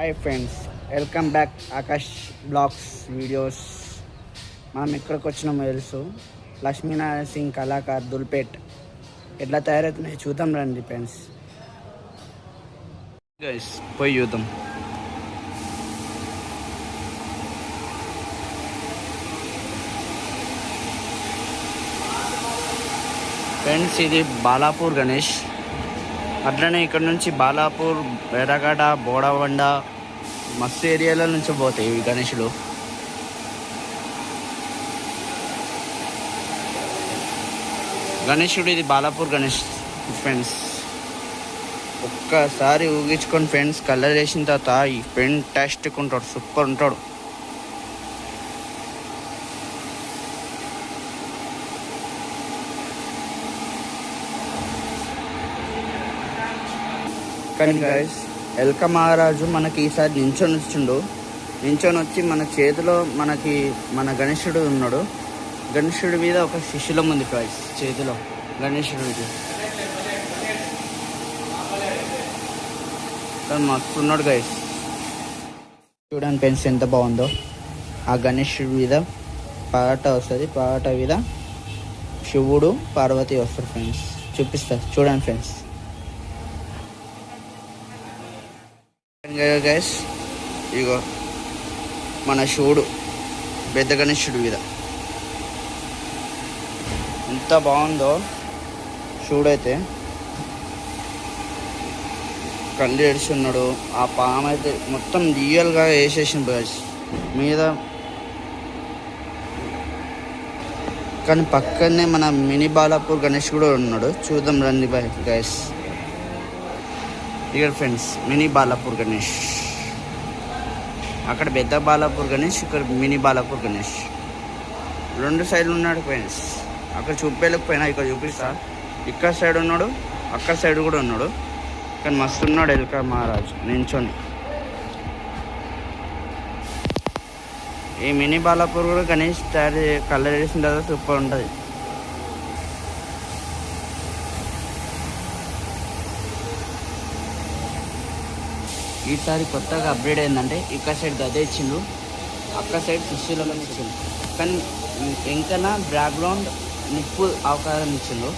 Hi friends, welcome back Akash blogs videos. మనం ఎక్కడికి వచ్చినామో తెలుసు, లక్ష్మీనారాయణ సింగ్ కళాకార్ దుల్పేట్ ఎట్లా తయారవుతున్నాయి చూద్దాం రండి ఫ్రెండ్స్. గైస్ పోయి చూద్దాం. ఫ్రెండ్స్ ఇది బాలాపూర్ గణేష్. అట్లనే ఇక్కడ నుంచి బాలాపూర్, బెరగడ, బోడవండ మస్తు ఏరియాల నుంచి పోతాయి ఇవి గణేషులు. గణేశుడు ఇది బాలాపూర్ గణేష్ ఫ్రెండ్స్. ఒక్కసారి ఊగించుకొని ఫ్రెండ్స్, కలర్ వేసిన తర్వాత ఈ ఫెంటాస్టిక్ ఉంటాడు, సూపర్ ఉంటాడు. కానీ గైస్, ఎల్క మహారాజు మనకి ఈసారి నించొని వచ్చి మన చేతిలో మన గణేశుడు ఉన్నాడు. గణేశుడి మీద ఒక శిశులం ఉంది గైస్, చేతిలో గణేశుడికి. మస్తు ఉన్నాడు గైస్. చూడండి ఫ్రెండ్స్ ఎంత బాగుందో. ఆ గణేశుడి మీద పాట వస్తుంది, పాట మీద శివుడు పార్వతి వస్తారు ఫ్రెండ్స్. చూపిస్తారు చూడండి ఫ్రెండ్స్. గైస్ ఇగో మన శివుడు పెద్ద గణేశుడి మీద ఎంత బాగుందో. శివుడు అయితే కళ్ళు ఏడుచున్నాడు. ఆ పాము అయితే మొత్తం రియల్గా వేసేసింది గైస్ మీద. కానీ పక్కనే మన మినీ బాలాపూర్ గణేష్ కూడా ఉన్నాడు. చూద్దాం రండి గైస్. ఇక్కడ ఫ్రెండ్స్ మినీ బాలాపూర్ గణేష్, అక్కడ పెద్ద బాలాపూర్ గణేష్, ఇక్కడ మినీ బాలాపూర్ గణేష్. రెండు సైడ్లు ఉన్నాడు ఫ్రెండ్స్. అక్కడ చూపేయలేకపోయినా ఇక్కడ చూపిస్తా. ఇక్కడ సైడ్ ఉన్నాడు, అక్కడ సైడ్ కూడా ఉన్నాడు. కానీ మస్తు ఉన్నాడు ఎల్క మహారాజు నించొని. ఈ మినీ బాలాపూర్ కూడా గణేష్ కలర్ వేసిన తర్వాత సూపర్ ఉంటుంది. ఈసారి కొత్తగా అప్గ్రేడ్ అయిందంటే ఇక్కడ సైడ్ గదే ఇచ్చిండు, అక్కడ సైడ్ శిష్యులలో ఇచ్చిండు. కానీ వెంకన బ్యాక్గ్రౌండ్ నిప్పు అవకాశం ఇచ్చిండు,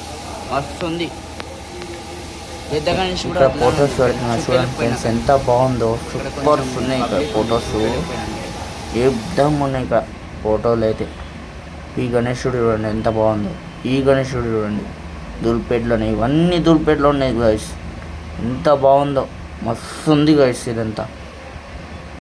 వస్తుంది. పెద్ద గణేష్ కూడా ఫొటోస్ పెడుతున్నా చూడండి ఫ్రెండ్స్, ఎంత బాగుందో. సూపర్ ఉన్నాయి ఇక్కడ ఫొటోస్, ఏకదమ్ ఉన్నాయి ఇక్కడ ఫోటోలు అయితే. ఈ గణేశుడు చూడండి ఎంత బాగుందో. ఈ గణేశుడు చూడండి దుల్పేట్లోనే, ఇవన్నీ దుల్పేట్లో ఉన్నాయి గైస్. ఎంత బాగుందో, మస్తు ఉంది గైస్ ఇదంతా.